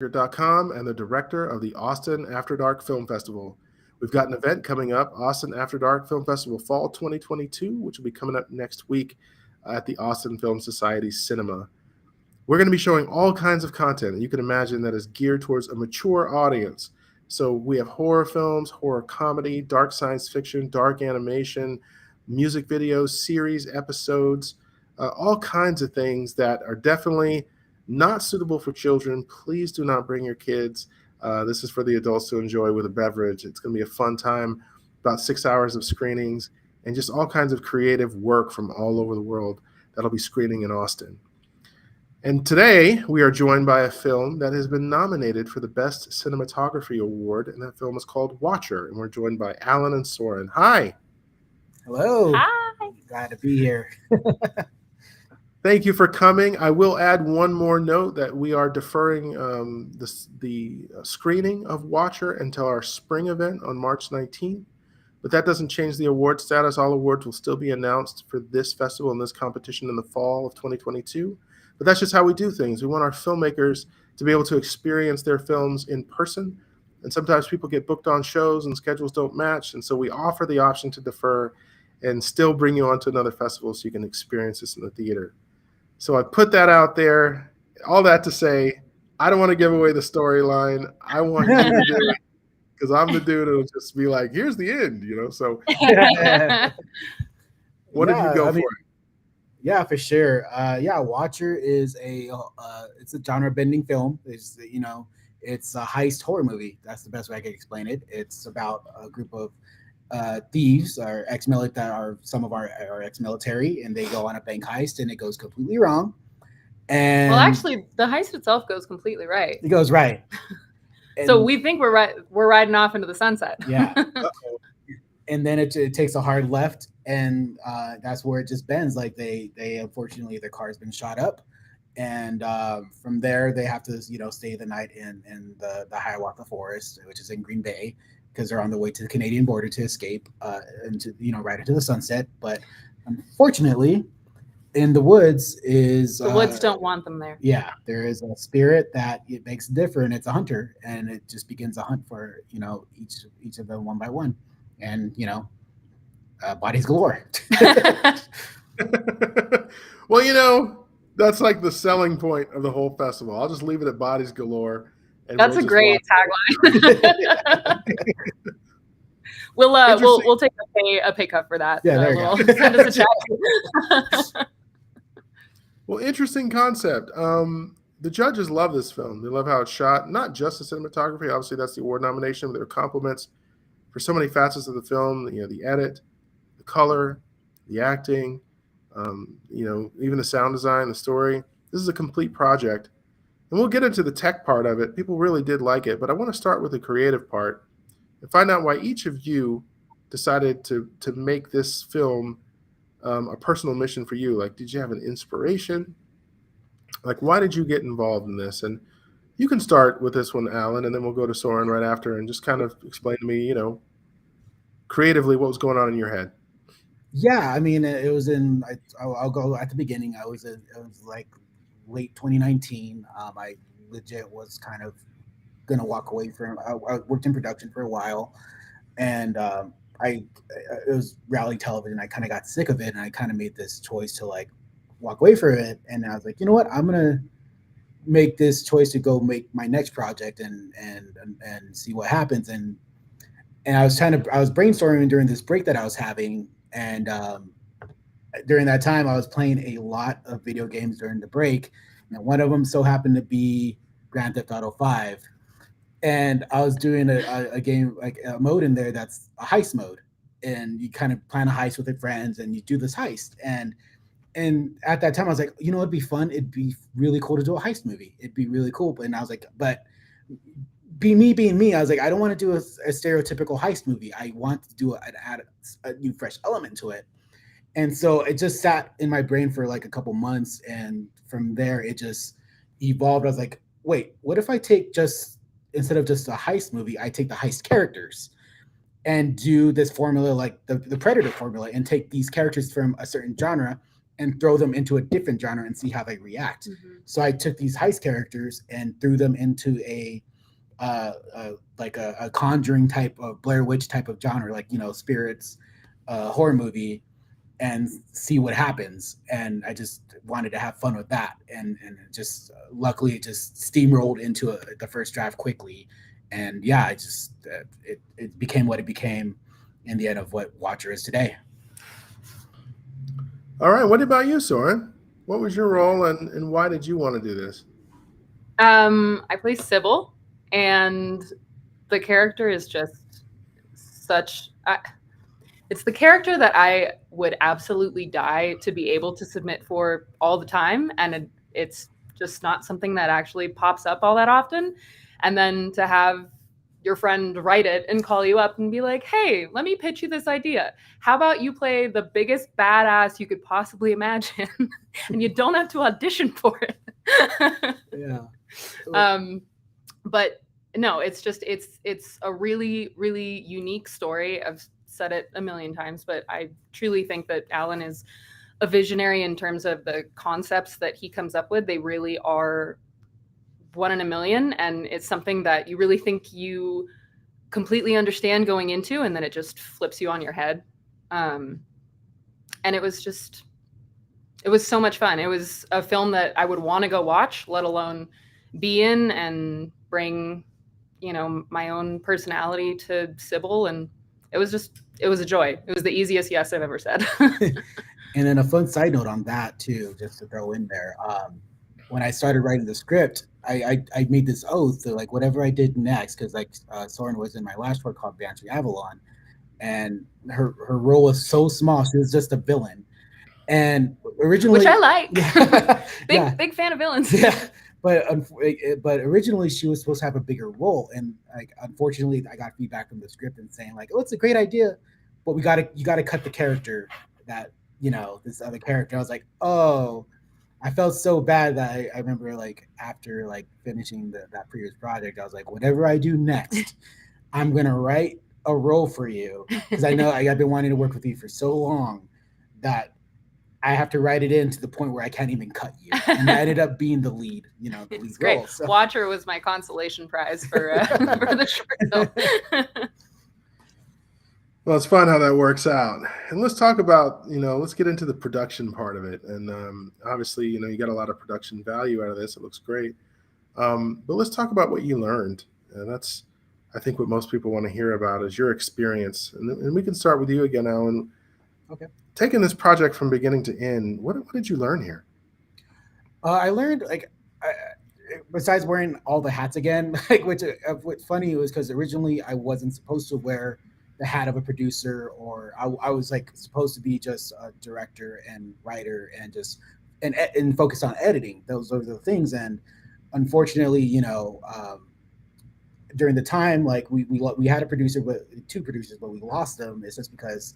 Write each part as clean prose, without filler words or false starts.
filmmaker.com and the director of the Austin After Dark Film Festival. We've got an event coming up, Austin After Dark Film Festival Fall 2022, which will be coming up next week at the Austin Film Society Cinema. We're going to be showing all kinds of content that you can imagine that is geared towards a mature audience. So we have horror films, horror comedy, dark science fiction, dark animation, music videos, series, episodes, all kinds of things that are definitely not suitable for children. Please do not bring your kids. This is for the adults to enjoy with a beverage. It's going to be a fun time, about 6 hours of screenings, and just all kinds of creative work from all over the world that'll be screening in Austin. And today we are joined by a film that has been nominated for the Best Cinematography Award, and that film is called Watcher. And we're joined by Alan and Soren. Hi. Hello. Hi. Glad to be here. Thank you for coming. I will add one more note that we are deferring the screening of Watcher until our spring event on March 19th. But that doesn't change the award status. All awards will still be announced for this festival and this competition in the fall of 2022. But that's just how we do things. We want our filmmakers to be able to experience their films in person. And sometimes people get booked on shows and schedules don't match. And so we offer the option to defer and still bring you on to another festival so you can experience this in the theater. So I put that out there, all that to say, I don't want to give away the storyline. I want you to do it because I'm the dude who'll just be like, here's the end, So what did you go for? Yeah, for sure. Watcher is it's a genre-bending film. It's a heist horror movie. That's the best way I can explain it. It's about a group of thieves or ex-military, are some of our ex-military, and they go on a bank heist, and it goes completely wrong. And well, actually, the heist itself goes completely right. It goes right. So we think we're riding off into the sunset. Yeah. And then it takes a hard left, and that's where it just bends. Like they unfortunately, their car's been shot up, and from there they have to stay the night in the Hiawatha Forest, which is in Green Bay, because they're on the way to the Canadian border to escape into right into the sunset. But unfortunately, in the woods the woods don't want them there. Yeah, there is a spirit that it makes different. It's a hunter, and it just begins a hunt for each of them one by one. And bodies galore. Well, that's like the selling point of the whole festival. I'll just leave it at bodies galore. And that's a great tagline. We'll take a pay cut for that. Yeah, there you go. Send us a check. Well, interesting concept. The judges love this film. They love how it's shot. Not just the cinematography. Obviously, that's the award nomination. But there are compliments for so many facets of the film, the edit, the color, the acting, even the sound design, the story. This is a complete project. And we'll get into the tech part of it. People really did like it, but I want to start with the creative part and find out why each of you decided to make this film a personal mission for you. Like, did you have an inspiration? Like, why did you get involved in this? And you can start with this one, Alan, and then we'll go to Soren right after and just kind of explain to me, creatively what was going on in your head. Yeah, I mean, it was I'll go at the beginning. It was like late 2019. I legit was kind of going to walk away from, I worked in production for a while, and it was reality television. I kind of got sick of it, and I kind of made this choice to walk away from it. And I was like, you know what, I'm going to make this choice to go make my next project and see what happens. And I was brainstorming during this break that I was having. And during that time, I was playing a lot of video games during the break. And one of them so happened to be Grand Theft Auto 5. And I was doing a game, like a mode in there that's a heist mode. And you kind of plan a heist with your friends and you do this heist. And at that time, I was like, it'd be fun. It'd be really cool to do a heist movie. It'd be really cool. And I was like, but being me, I was like, I don't want to do a stereotypical heist movie. I want to add a new, fresh element to it. And so it just sat in my brain for like a couple months. And from there, it just evolved. I was like, wait, what if I take instead of just a heist movie, I take the heist characters and do this formula, like the Predator formula, and take these characters from a certain genre and throw them into a different genre and see how they react. So I took these heist characters and threw them into a like a Conjuring type of Blair Witch type of genre, like, you know, spirits, horror movie, and see what happens. And I just wanted to have fun with that, and just luckily it just steamrolled into the first draft quickly, and yeah, I just it became what it became in the end of what Watcher is today. All right. What about you, Soren? What was your role, and why did you want to do this? I play Sybil, and the character is just such. It's the character that I would absolutely die to be able to submit for all the time, and it's just not something that actually pops up all that often. And then to have your friend write it and call you up and be like, "Hey, let me pitch you this idea. How about you play the biggest badass you could possibly imagine, and you don't have to audition for it." Yeah. But no, it's just it's a really, really unique story. I've said it a million times, but I truly think that Alan is a visionary in terms of the concepts that he comes up with. They really are one in a million, and it's something that you really think you completely understand going into, and then it just flips you on your head. And it was so much fun. It was a film that I would want to go watch, let alone be in and bring, you know, my own personality to Sybil. And it was a joy. It was the easiest yes I've ever said. And then a fun side note on that too, just to throw in there, when I started writing the script, I made this oath that, like, whatever I did next, because like Soren was in my last work called Bantry Avalon, and her role was so small, she was just a villain. And originally, which I like. Yeah. Big fan of villains. Yeah, but originally she was supposed to have a bigger role, and like unfortunately, I got feedback from the script and saying like, "Oh, it's a great idea, but you gotta cut the character that, you know, this other character." I was like, "Oh." I felt so bad that I remember, like, after like finishing that previous project, I was like, whatever I do next, I'm gonna write a role for you, because I know I've been wanting to work with you for so long that I have to write it in to the point where I can't even cut you. And I ended up being the lead, you know, the lead It's great. role. So. Watcher was my consolation prize for for the short film. Well, it's fun how that works out. And let's talk about, let's get into the production part of it. And obviously, you got a lot of production value out of this. It looks great. But let's talk about what you learned. And that's, I think, what most people want to hear about is your experience. And we can start with you again, Alan. Okay. Taking this project from beginning to end, what did you learn here? I learned, like, besides wearing all the hats again, like, what's funny was because originally I wasn't supposed to wear the hat of a producer, or I was like supposed to be just a director and writer and just and focus on editing. Those are the things. And unfortunately, during the time, like we had a producer, but two producers, but we lost them. It's just because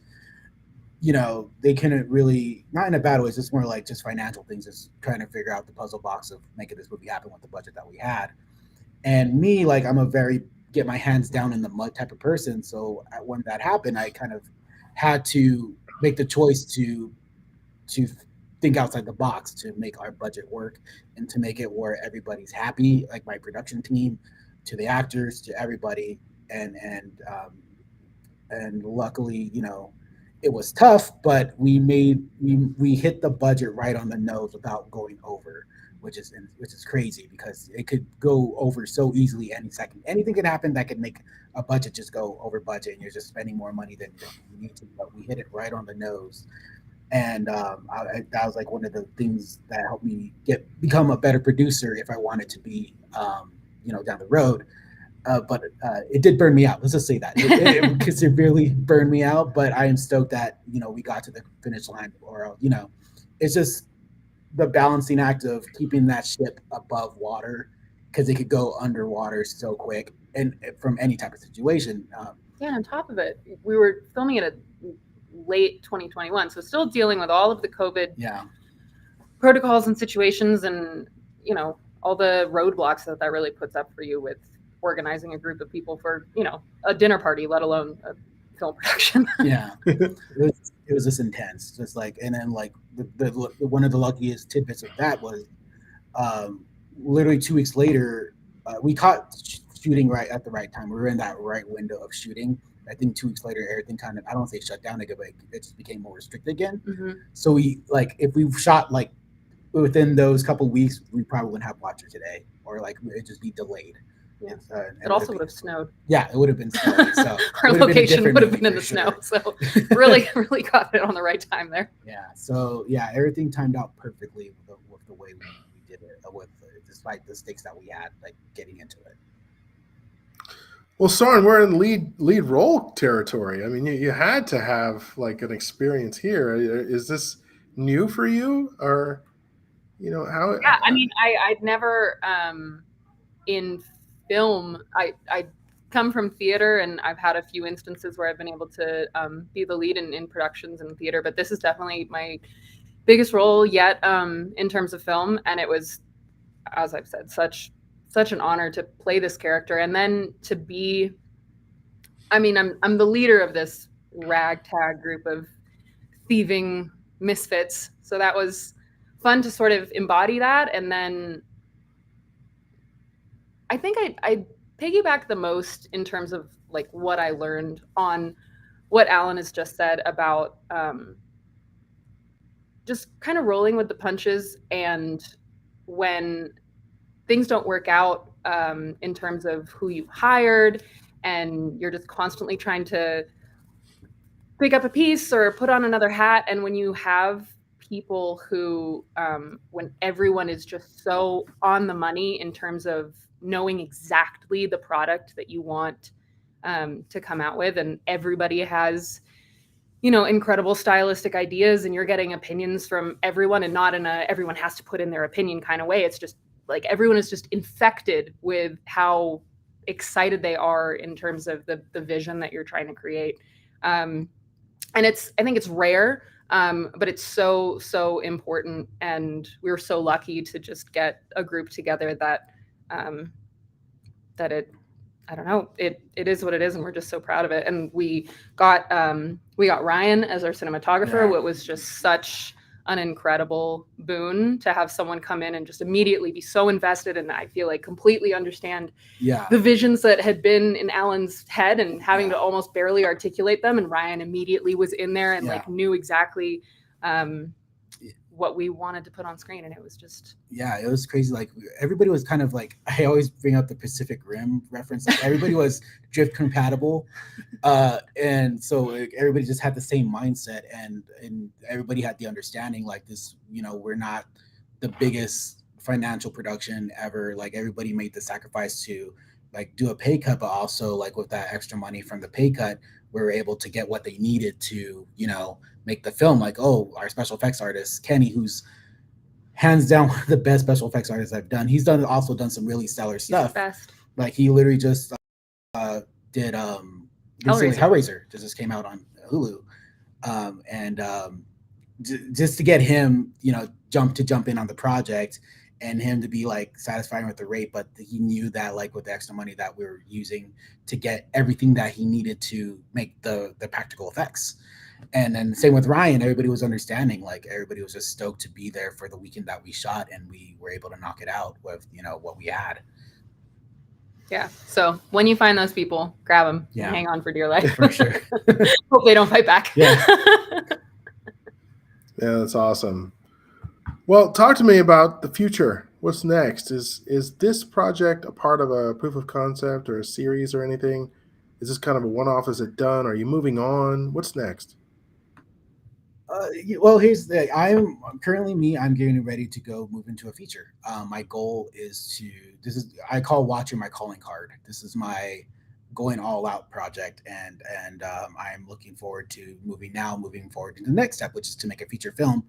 they couldn't really, not in a bad way, it's just more like just financial things, just trying to figure out the puzzle box of making this movie happen with the budget that we had. And me, like, I'm a very get my hands down in the mud type of person. So when that happened, I kind of had to make the choice to think outside the box to make our budget work and to make it where everybody's happy, like my production team, to the actors, to everybody. And luckily, it was tough, but we hit the budget right on the nose without going over, which is crazy because it could go over so easily any second. Anything could happen that could make a budget just go over budget, and you're just spending more money than you need to. But we hit it right on the nose, and that was like one of the things that helped me become a better producer if I wanted to be, down the road. But it did burn me out. Let's just say that it severely burned me out. But I am stoked that we got to the finish line. Or it's just the balancing act of keeping that ship above water, because it could go underwater so quick and from any type of situation. Yeah, on top of it, we were filming it at late 2021, so still dealing with all of the COVID protocols and situations, and all the roadblocks that really puts up for you with organizing a group of people for a dinner party, let alone a film production. Yeah, it it was just intense, just like, and then like the one of the luckiest tidbits of that was literally 2 weeks later, we caught shooting right at the right time. We were in that right window of shooting. I think 2 weeks later, everything kind of, I don't say shut down again, but it just became more restricted again. Mm-hmm. So we, like, if we shot like within those couple weeks, we probably wouldn't have Watcher today, or like it'd just be delayed. Yeah. It It also would have snowed. Yeah, it would have been snowy. So Our it would've been a location different would have movie been in for the snow. sure. So really, really got it on the right time there. Yeah. So yeah, everything timed out perfectly with the way we did it, despite the stakes that we had, like getting into it. Well, Soren, we're in lead role territory. I mean, you had to have like an experience here. Is this new for you, or how? Yeah, I mean, I'd never in film. I come from theater, and I've had a few instances where I've been able to be the lead in productions in theater. But this is definitely my biggest role yet in terms of film, and it was, as I've said, such an honor to play this character, and then to be. I mean, I'm the leader of this ragtag group of thieving misfits, so that was fun to sort of embody that. And then I think I piggyback the most in terms of like what I learned on what Alan has just said about just kind of rolling with the punches, and when things don't work out in terms of who you hired, and you're just constantly trying to pick up a piece or put on another hat. And when you have people who, when everyone is just so on the money in terms of knowing exactly the product that you want to come out with, and everybody has, incredible stylistic ideas, and you're getting opinions from everyone, and not in a everyone has to put in their opinion kind of way. It's just like everyone is just infected with how excited they are in terms of the vision that you're trying to create. And I think it's rare, but it's so important. And we were so lucky to just get a group together that I don't know, it is what it is, and we're just so proud of it. And we got Ryan as our cinematographer. Yeah. It was just such an incredible boon to have someone come in and just immediately be so invested, and I feel like completely understand the visions that had been in Alan's head, and having to almost barely articulate them. And Ryan immediately was in there and like knew exactly what we wanted to put on screen, and it was just it was crazy. Like everybody was kind of like, I always bring up the Pacific Rim reference. Like everybody was drift compatible, and so like, everybody just had the same mindset, and everybody had the understanding like this. We're not the biggest financial production ever. Like everybody made the sacrifice to like do a pay cut, but also like with that extra money from the pay cut, we were able to get what they needed to make the film. Like, our special effects artist Kenny, who's hands down one of the best special effects artists I've done. He's also done some really stellar stuff. Like he literally just did Hellraiser just came out on Hulu, and just to get him jump in on the project, and him to be like satisfied with the rate, but he knew that like with the extra money that we were using to get everything that he needed to make the practical effects. And then same with Ryan, everybody was understanding. Like everybody was just stoked to be there for the weekend that we shot, and we were able to knock it out with what we had. Yeah. So when you find those people, grab them. Yeah. And hang on for dear life. For sure. Hope they don't fight back. Yeah. Yeah, that's awesome. Well, talk to me about the future. What's next? Is this project a part of a proof of concept or a series or anything? Is this kind of a one-off? Is it done? Are you moving on? What's next? Well, here's the thing. I'm getting ready to move into a feature. My goal is I call Watcher my calling card. This is my going all out project, and I'm looking forward to moving forward to the next step, which is to make a feature film.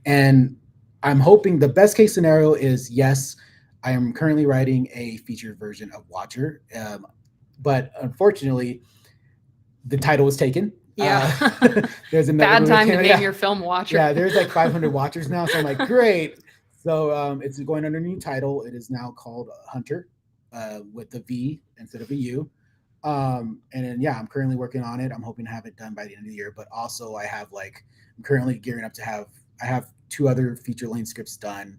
And I'm hoping the best case scenario is, yes, I am currently writing a feature version of Watcher, but unfortunately, the title was taken. Yeah. There's another bad time to name your film Watcher. Yeah, there's like 500 Watchers now, so I'm like, great. So it's going under a new title. It is now called Hunter, with a V instead of a U. And then yeah, I'm currently working on it. I'm hoping to have it done by the end of the year. But also, I'm currently gearing up to I have 2 other feature length scripts done.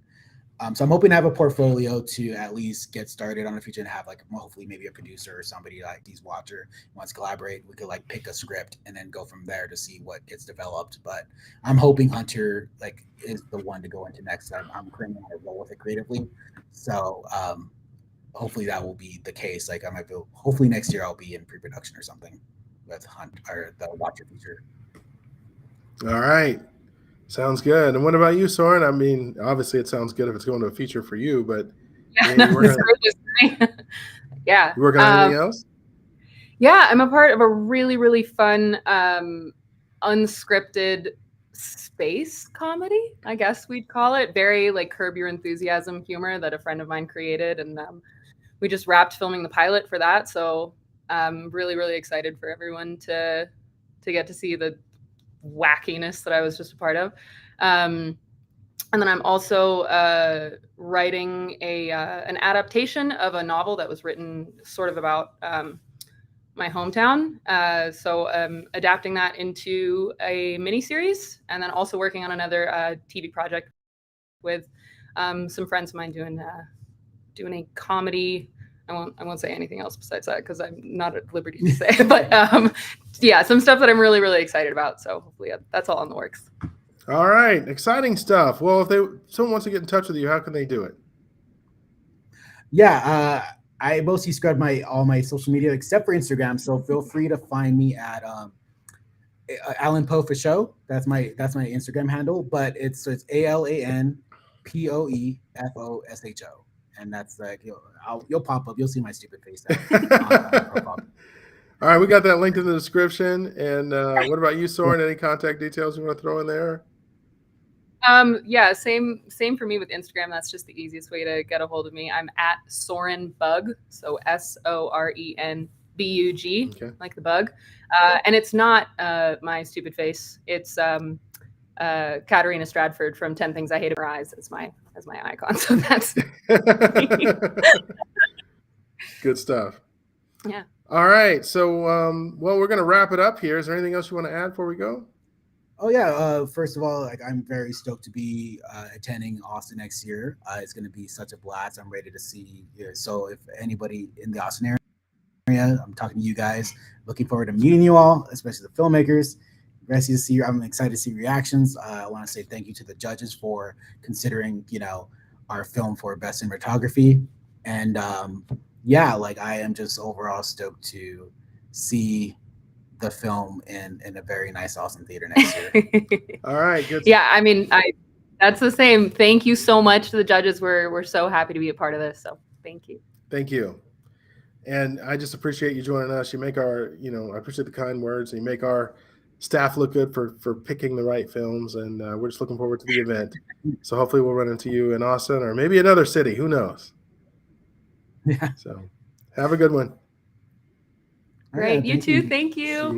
So I'm hoping to have a portfolio to at least get started on a feature and have like hopefully maybe a producer or somebody like these watcher wants to collaborate. We could like pick a script and then go from there to see what gets developed. But I'm hoping Hunter like is the one to go into next. I'm currently on a roll with it creatively, so hopefully that will be the case. Like I might be hopefully next year I'll be in pre-production or something with Hunt or the watcher feature. All right. Sounds good. And what about you, Soren? I mean, obviously it sounds good if it's going to a feature for you, but Yeah, you working on, just me. Yeah. you working on anything else? Yeah, I'm a part of a really, really fun, unscripted space comedy, I guess we'd call it. Very like Curb Your Enthusiasm humor that a friend of mine created. And we just wrapped filming the pilot for that. So I'm really, really excited for everyone to get to see the wackiness that I was just a part of. And then I'm also writing an adaptation of a novel that was written sort of about my hometown. So adapting that into a miniseries, and then also working on another TV project with some friends of mine doing a comedy. I won't say anything else besides that because I'm not at liberty to say. But yeah, some stuff that I'm really, really excited about. So hopefully that's all in the works. All right, exciting stuff. Well, if someone wants to get in touch with you, how can they do it? Yeah, I mostly scrub all my social media except for Instagram. So feel free to find me at Alan Poe for show. That's my Instagram handle. But it's ALANPOEFOSHO, and that's like you'll pop up. You'll see my stupid face All right, we got that linked in the description. And what about you, Soren? Any contact details you want to throw in there? Yeah, same for me with Instagram. That's just the easiest way to get a hold of me. I'm at Soren Bug, so SORENBUG, okay. Like the bug. And it's not my stupid face. It's Katarina Stradford from 10 Things I Hate About Her Eyes as my icon. So that's good stuff. Yeah. All right. So, well, we're going to wrap it up here. Is there anything else you want to add before we go? Oh yeah. First of all, like I'm very stoked to be attending Austin next year. It's going to be such a blast. I'm ready to see. So if anybody in the Austin area, I'm talking to you guys. Looking forward to meeting you all, especially the filmmakers. I'm excited to see reactions. I want to say thank you to the judges for considering, our film for best cinematography. And yeah, like I am just overall stoked to see the film in a very nice Austin theater next year. All right, good. Yeah, I mean, that's the same. Thank you so much to the judges. We're so happy to be a part of this. So thank you. Thank you. And I just appreciate you joining us. You make our, I appreciate the kind words, and you make our staff look good for picking the right films. And we're just looking forward to the event. So hopefully we'll run into you in Austin or maybe another city. Who knows? Yeah. So have a good one. All right. You too. Thank you.